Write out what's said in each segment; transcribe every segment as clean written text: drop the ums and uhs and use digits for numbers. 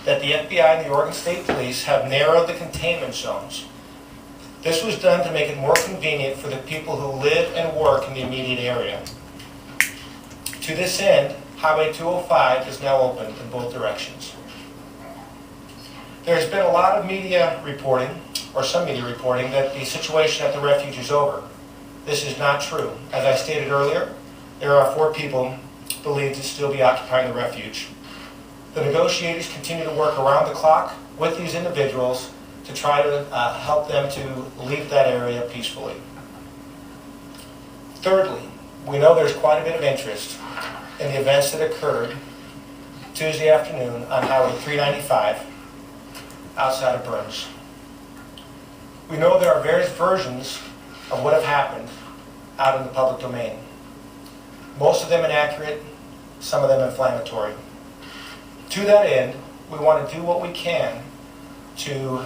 that the FBI and the Oregon State Police have narrowed the containment zones. This was done to make it more convenient for the people who live and work in the immediate area. To this end, Highway 205 is now open in both directions. There's been a lot of media reporting, or some media reporting, that the situation at the refuge is over. This is not true. As I stated earlier, there are 4 people believed to still be occupying the refuge. The negotiators continue to work around the clock with these individuals to try to help them to leave that area peacefully. Thirdly, we know there's quite a bit of interest in the events that occurred Tuesday afternoon on Highway 395 outside of Burns. We know there are various versions of what have happened out in the public domain. Most of them inaccurate, some of them inflammatory. To that end, we want to do what we can to,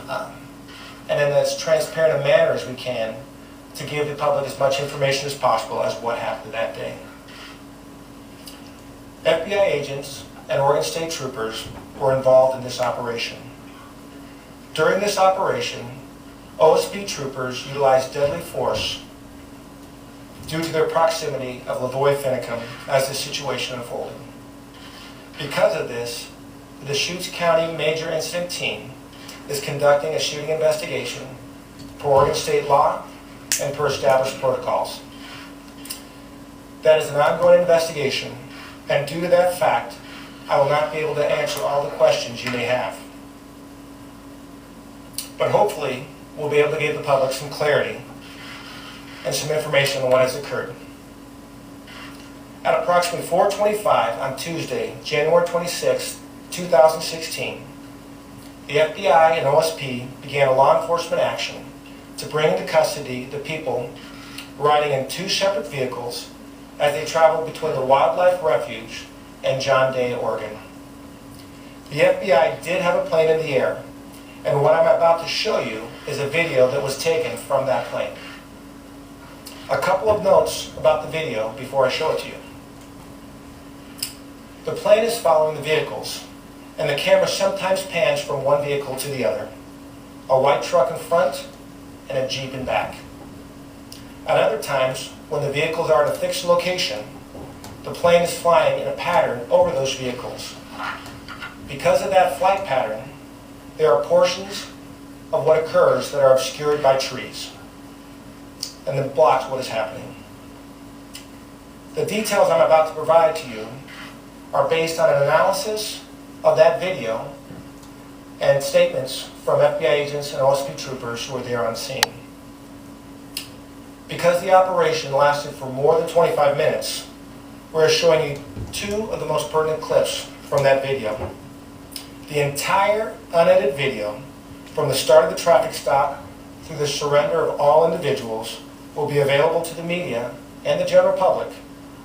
and in as transparent a manner as we can, to give the public as much information as possible as what happened that day. FBI agents and Oregon State troopers were involved in this operation. During this operation, OSP troopers utilized deadly force due to their proximity of Lavoy Finicum as the situation unfolded. Because of this, the Deschutes County Major Incident Team is conducting a shooting investigation per Oregon State law and per established protocols. That is an ongoing investigation, and due to that fact, I will not be able to answer all the questions you may have. But hopefully, we'll be able to give the public some clarity and some information on what has occurred. At approximately 4:25 on Tuesday, January 26, 2016, the FBI and OSP began a law enforcement action to bring into custody the people riding in 2 separate vehicles as they traveled between the Wildlife Refuge and John Day, Oregon. The FBI did have a plane in the air, and what I'm about to show you is a video that was taken from that plane. A couple of notes about the video before I show it to you. The plane is following the vehicles, and the camera sometimes pans from one vehicle to the other. A white truck in front and a Jeep in back. At other times, when the vehicles are at a fixed location, the plane is flying in a pattern over those vehicles. Because of that flight pattern, there are portions of what occurs that are obscured by trees, and that blocks what is happening. The details I'm about to provide to you are based on an analysis of that video and statements from FBI agents and OSP troopers who were there on scene. Because the operation lasted for more than 25 minutes, we're showing you 2 of the most pertinent clips from that video. The entire unedited video, from the start of the traffic stop through the surrender of all individuals, will be available to the media and the general public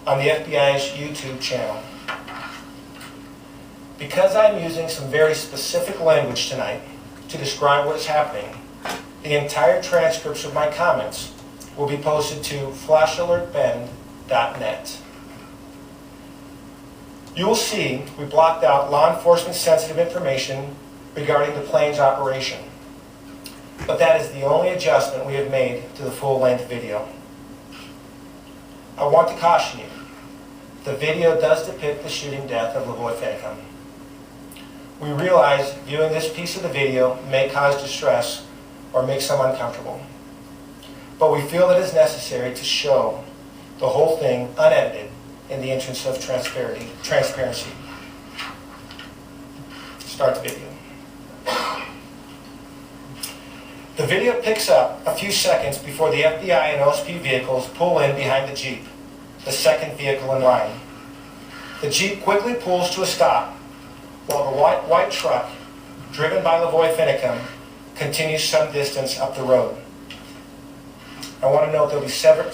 on the FBI's YouTube channel. Because I'm using some very specific language tonight to describe what is happening, the entire transcripts of my comments will be posted to flashalertbend.net. You will see we blocked out law enforcement sensitive information regarding the plane's operation, but that is the only adjustment we have made to the full-length video. I want to caution you, the video does depict the shooting death of Lavoy Finicum. We realize viewing this piece of the video may cause distress or make some uncomfortable, but we feel it is necessary to show the whole thing unedited in the interest of transparency. Start the video. The video picks up a few seconds before the FBI and OSP vehicles pull in behind the Jeep, the second vehicle in line. The Jeep quickly pulls to a stop, while the white truck, driven by Lavoy Finicum, continues some distance up the road. I want to note there will be several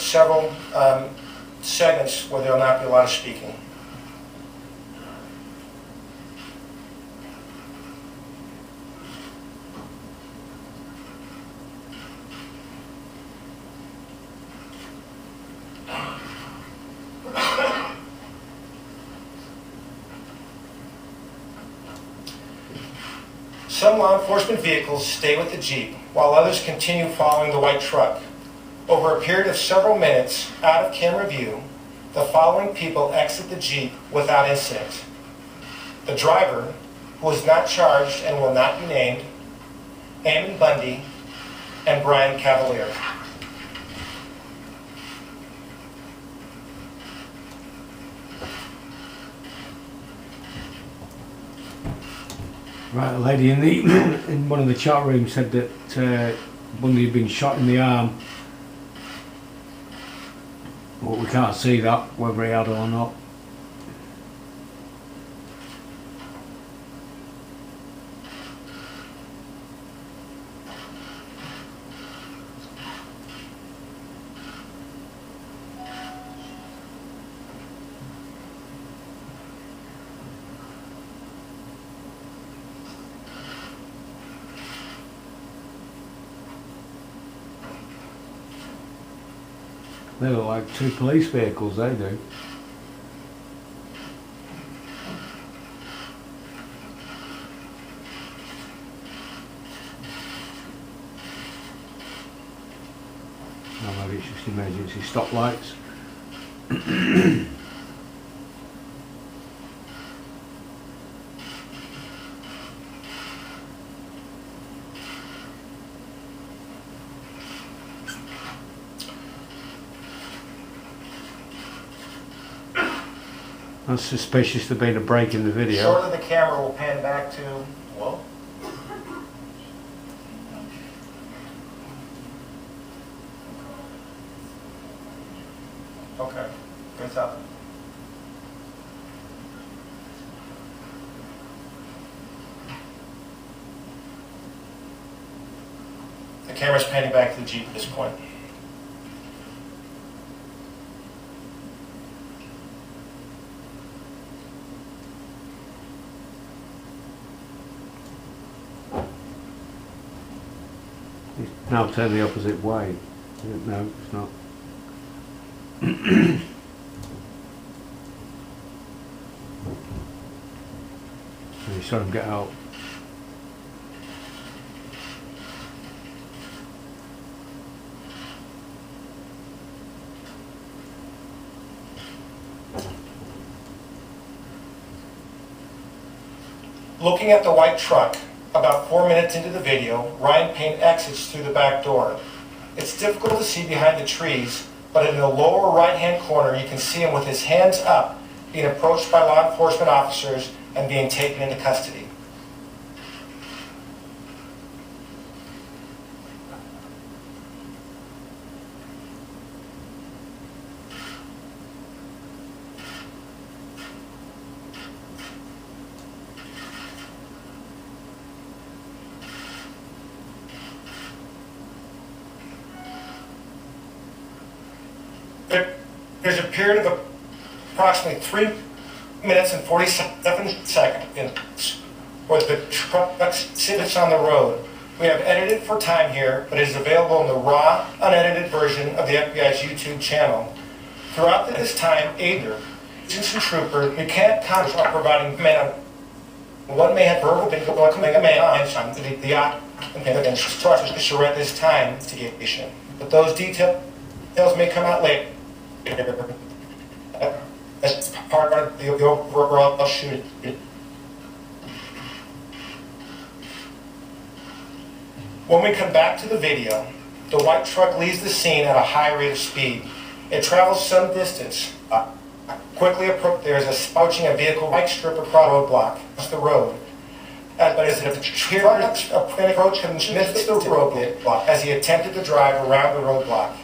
segments where there will not be a lot of speaking. Some law enforcement vehicles stay with the Jeep, while others continue following the white truck. Over a period of several minutes, out of camera view, the following people exit the Jeep without incident. The driver, who is not charged and will not be named, Ammon Bundy, and Brian Cavalier. Right, a lady in the in one of the chat rooms said that Bundy had been shot in the arm, but we can't see that, whether he had or not. They look like two police vehicles, they do. Oh, maybe it's just emergency stoplights. That's suspicious to be a break in the video. Shortly the camera will pan back to, well, okay, good stuff. The camera's panning back to the Jeep at this point. He's now turned the opposite way. No, it's not. So you saw him get out. Looking at the white truck, about 4 minutes into the video, Ryan Payne exits through the back door. It's difficult to see behind the trees, but in the lower right-hand corner you can see him with his hands up, being approached by law enforcement officers and being taken into custody. There's a period of approximately 3 minutes and 47 seconds where the truck sits on the road. We have edited for time here, but it is available in the raw, unedited version of the FBI's YouTube channel. Throughout this time, either agents and troopers, you can't count are providing command on what may have verbal been command on the evidence to surrender this time investigation. But those details may come out later. As part of the overall shooting. When we come back to the video, the white truck leaves the scene at a high rate of speed. It travels some distance. Quickly approach. There is a approaching a vehicle bike strip across the roadblock, across the road. But as the approach him, missed the roadblock as he attempted to drive around the roadblock.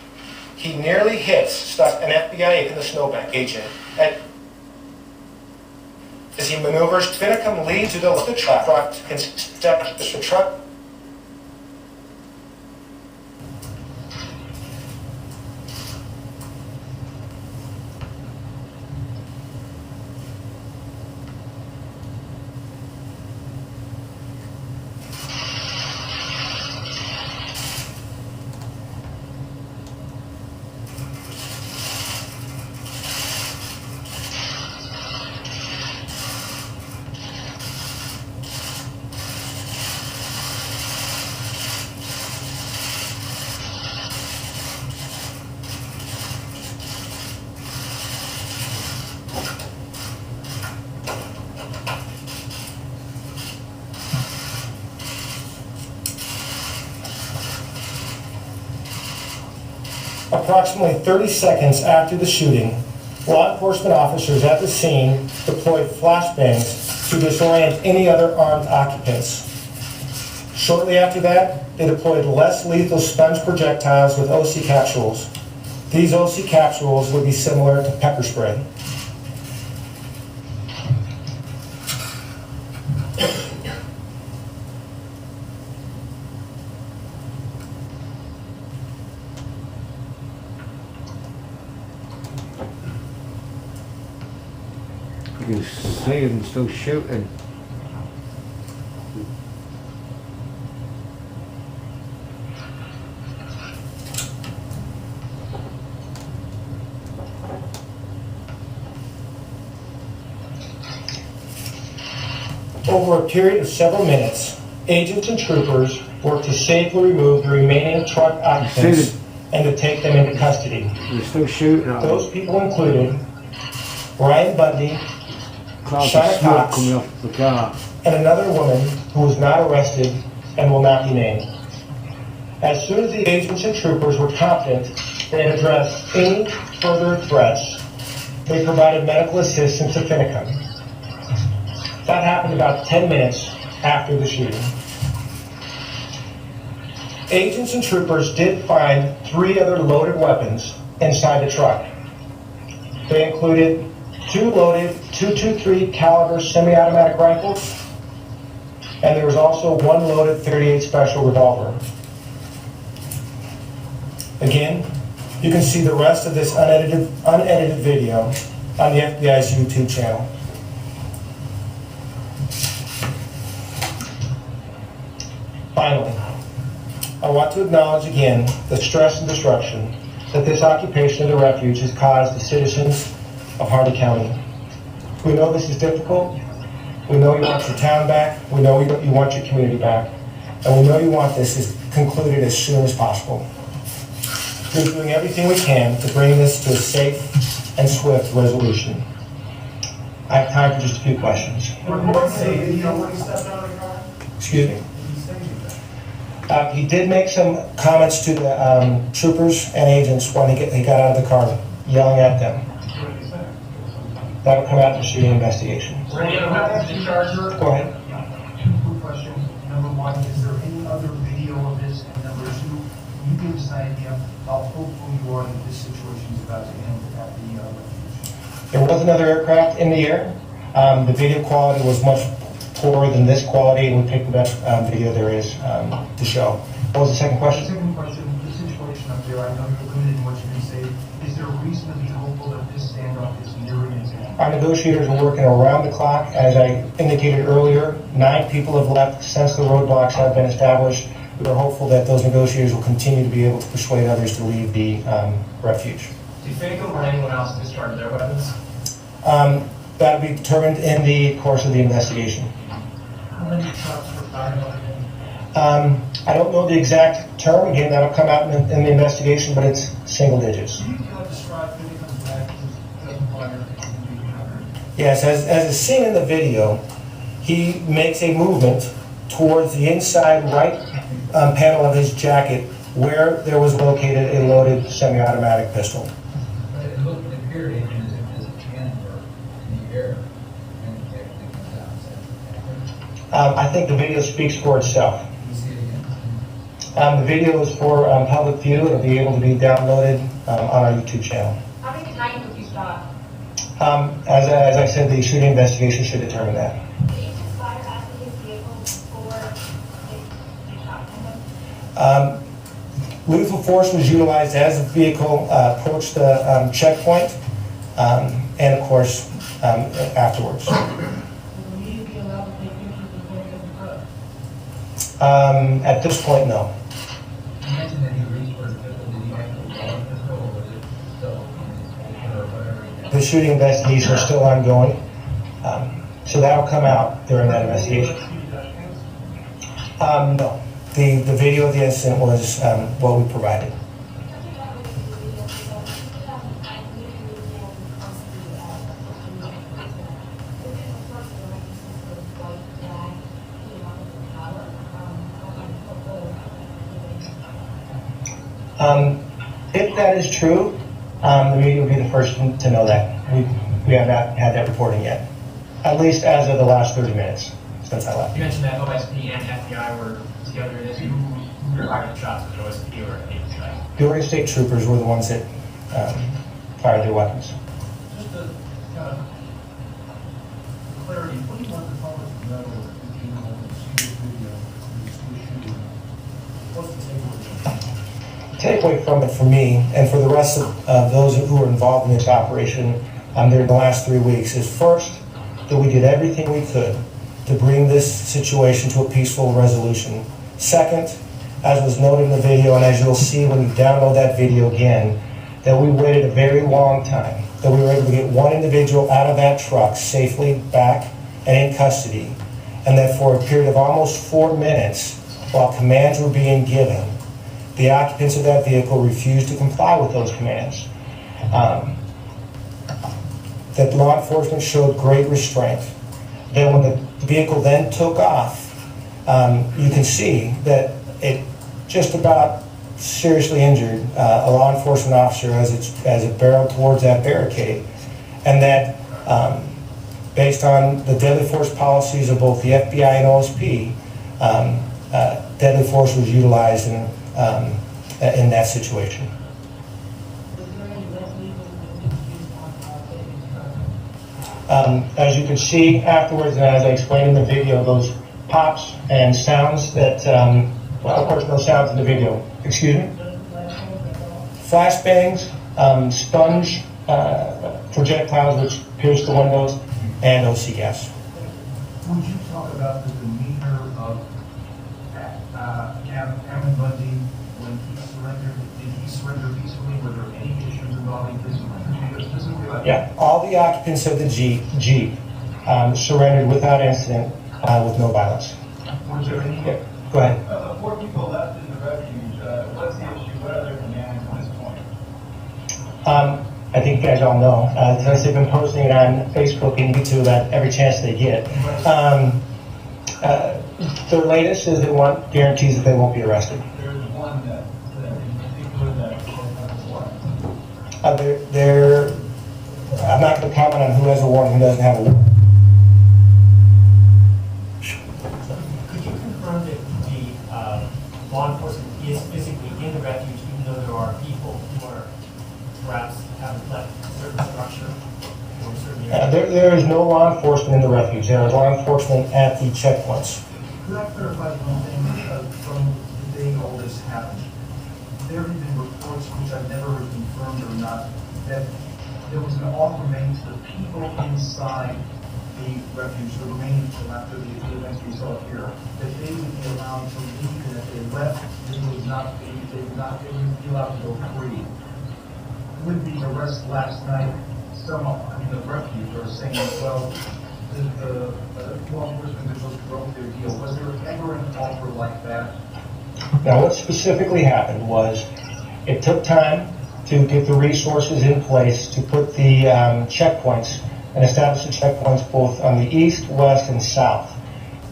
He nearly hits an FBI in the snowbank agent. As he maneuvers, Finicum leads to the truck and steps the truck. Approximately 30 seconds after the shooting, law enforcement officers at the scene deployed flashbangs to disorient any other armed occupants. Shortly after that, they deployed less lethal sponge projectiles with OC capsules. These OC capsules would be similar to pepper spray. You can see them still shooting. Over a period of several minutes, agents and troopers worked to safely remove the remaining truck occupants and to take them into custody. They're still shooting at them. Those people included Ryan Bundy, Clouds Shana of smoke Cox, coming off the car. and another woman who was not arrested and will not be named. As soon as the agents and troopers were confident they had addressed any further threats, they provided medical assistance to Finicum. That happened about 10 minutes after the shooting. Agents and troopers did find 3 other loaded weapons inside the truck. They included 2 loaded .223 caliber semi-automatic rifles, and there was also 1 loaded .38 special revolver. Again, you can see the rest of this unedited video on the FBI's YouTube channel. Finally, I want to acknowledge again the stress and disruption that this occupation of the refuge has caused the citizens of Hardy County. We know this is difficult. We know you want your town back. We know you want your community back. And we know you want this concluded as soon as possible. We're doing everything we can to bring this to a safe and swift resolution. I have time for just a few questions. Excuse me. He did make some comments to the troopers and agents when he got out of the car, yelling at them. That'll come out in the shooting investigation. Go ahead. 2 quick questions. Number 1, is there any other video of this? And number 2, can you give us an idea how hopeful you are that this situation is about to end at the refuge? There was another aircraft in the air. The video quality was much poorer than this quality, and we picked the best video there is to show. What was the second question? Second question, the situation up there, I know you're limited in what you can say. Is there a reason to be hopeful that this standoff is nearing its end? Our negotiators are working around the clock. As I indicated earlier, 9 people have left since the roadblocks have been established. We are hopeful that those negotiators will continue to be able to persuade others to leave the refuge. Do Finicum or anyone else discharge their weapons? That will be determined in the course of the investigation. How many trucks were fired on it? I don't know the exact term. Again, that'll come out in the investigation, but it's single digits. Can you describe when he comes back, doesn't fire? Yes, as is seen in the video, he makes a movement towards the inside right panel of his jacket where there was located a loaded semi-automatic pistol. But it appeared as if there's a cannon were in the air and everything comes out. I think the video speaks for itself. Can you see it again? The video is for public view. It'll be able to be downloaded on our YouTube channel. How many times was you shot? As I said, the shooting investigation should determine that. Did you just fire after his vehicle before you shot him? Lethal force was utilized as the vehicle approached the checkpoint, and of course, afterwards. Will he be allowed to take pictures of him in the car? At this point, no. You mentioned that he reached for his pistol. Did he actually draw a pistol or was it still or whatever? The shooting investigation is still ongoing, so that'll come out during that investigation. No. The video of the incident was what we provided. If that is true, the media will be the first to know that. We have not had that reporting yet, at least as of the last 30 minutes since I left. You mentioned that OSP and FBI were together in this. Who fired the shots, was it OSP or FBI? The Oregon State Troopers were the ones that fired their weapons. Just a kind of clarity, what do you want the public to know if you see this video, this shooting? What's the takeaway? Takeaway from it for me and for the rest of those who were involved in this operation during the last 3 weeks is first that we did everything we could to bring this situation to a peaceful resolution. Second, as was noted in the video and as you'll see when you download that video again, that we waited a very long time, that we were able to get one individual out of that truck safely back and in custody, and that for a period of almost 4 minutes, while commands were being given, the occupants of that vehicle refused to comply with those commands. That law enforcement showed great restraint. Then when the vehicle then took off, you can see that it just about seriously injured a law enforcement officer as it barreled towards that barricade. And that based on the deadly force policies of both the FBI and OSP, deadly force was utilized in that situation. As you can see afterwards, and as I explained in the video, those pops and sounds that, well, of course, no sounds in the video. Excuse me? Flashbangs, sponge projectiles which pierced the windows, and OC gas. Would you talk about the demeanor of Cameron Bundy when he surrendered? Did he surrender peacefully? Were there any issues involving his surrender? Yeah, all the occupants of the Jeep surrendered without incident, with no violence. Was there any? Yeah, go ahead. 4 people left in the refuge. What's the issue? What are their demands at this point? I think you guys all know, since they've been posting it on Facebook and YouTube at every chance they get. Their latest is they want guarantees that they won't be arrested. There's one that in particular that has what? I'm not going to comment on who has a warrant and who doesn't have a warrant. Could you confirm that the law enforcement is physically in the refuge, even though there are people who are perhaps haven't left a certain structure or certain area? There is no law enforcement in the refuge. There is law enforcement at the checkpoints. Could I clarify one thing from the day all this happened? There have been reports, which I've never confirmed or not, that there was an offer made to the people inside the refuge, the remaining people after the events we saw here, that they would be allowed to leave, and if they left, they would be allowed to go free. With the arrest last night, some in the refuge are saying, well, the law enforcement officials broke their deal. Was there ever an offer like that? Now, what specifically happened was it took time to get the resources in place to put the checkpoints and establish the checkpoints both on the east, west, and south.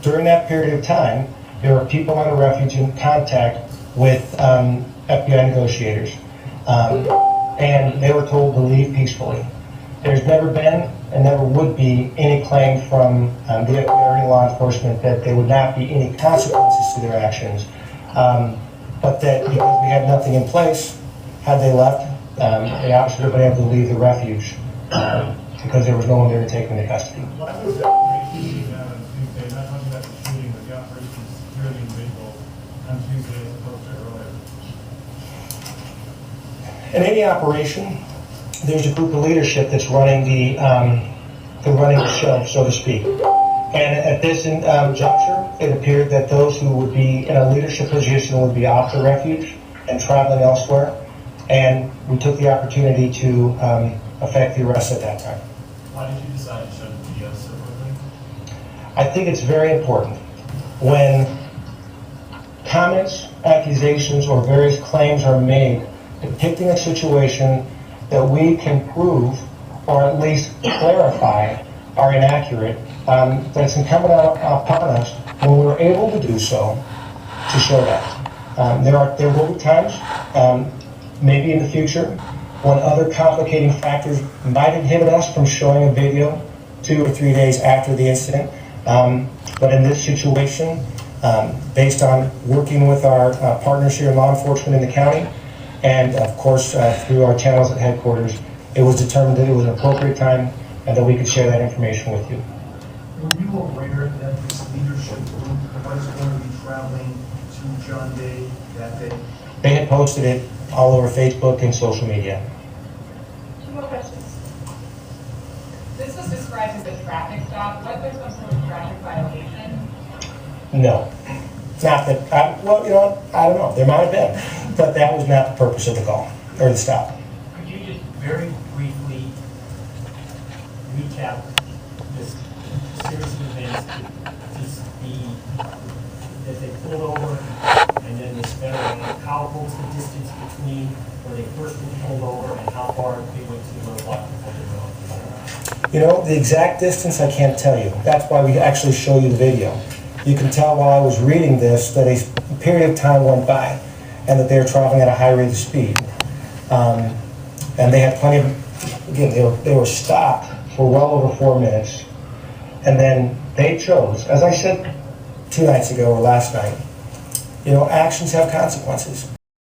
During that period of time, there were people on the refuge in contact with FBI negotiators, and they were told to leave peacefully. There's never been and never would be any claim from the FBI or any law enforcement that there would not be any consequences to their actions, but that because we had nothing in place, had they left, they obviously would have been able to leave the refuge because there was no one there to take them into custody. Why was that shooting on Tuesday? Not talking about the shooting, but the operation to secure the individual on Tuesday as opposed to earlier? In any operation, there's a group of leadership that's running the show, so to speak. And at this juncture, it appeared that those who would be in a leadership position would be off the refuge and traveling elsewhere. And we took the opportunity to effect the arrest at that time. Why did you decide to show the video so quickly? I think it's very important when comments, accusations, or various claims are made depicting a situation that we can prove or at least clarify are inaccurate, that it's incumbent upon us when we're able to do so to show that. There will be times maybe in the future, when other complicating factors might inhibit us from showing a video 2 or 3 days after the incident. But in this situation, based on working with our partners here in law enforcement in the county, and of course through our channels at headquarters, it was determined that it was an appropriate time and that we could share that information with you. Were you aware that this leadership group was going to be traveling to John Day that day? They had posted it all over Facebook and social media. Two more questions. This was described as a traffic stop. Was there some sort of traffic violation? No. Not that, well, you know, I don't know, there might have been, but that was not the purpose of the call, or the stop. Could you just very briefly recap this series of events to be that they pulled over and then they sped around? How was the distance between where they first were pulled over and how far they went to the roadblock before they went off? You know, the exact distance I can't tell you. That's why we actually show you the video. You can tell while I was reading this that a period of time went by and that they were traveling at a high rate of speed. And they had plenty of, again, they were stopped for well over 4 minutes. And then they chose, as I said 2 nights ago or last night, you know, actions have consequences.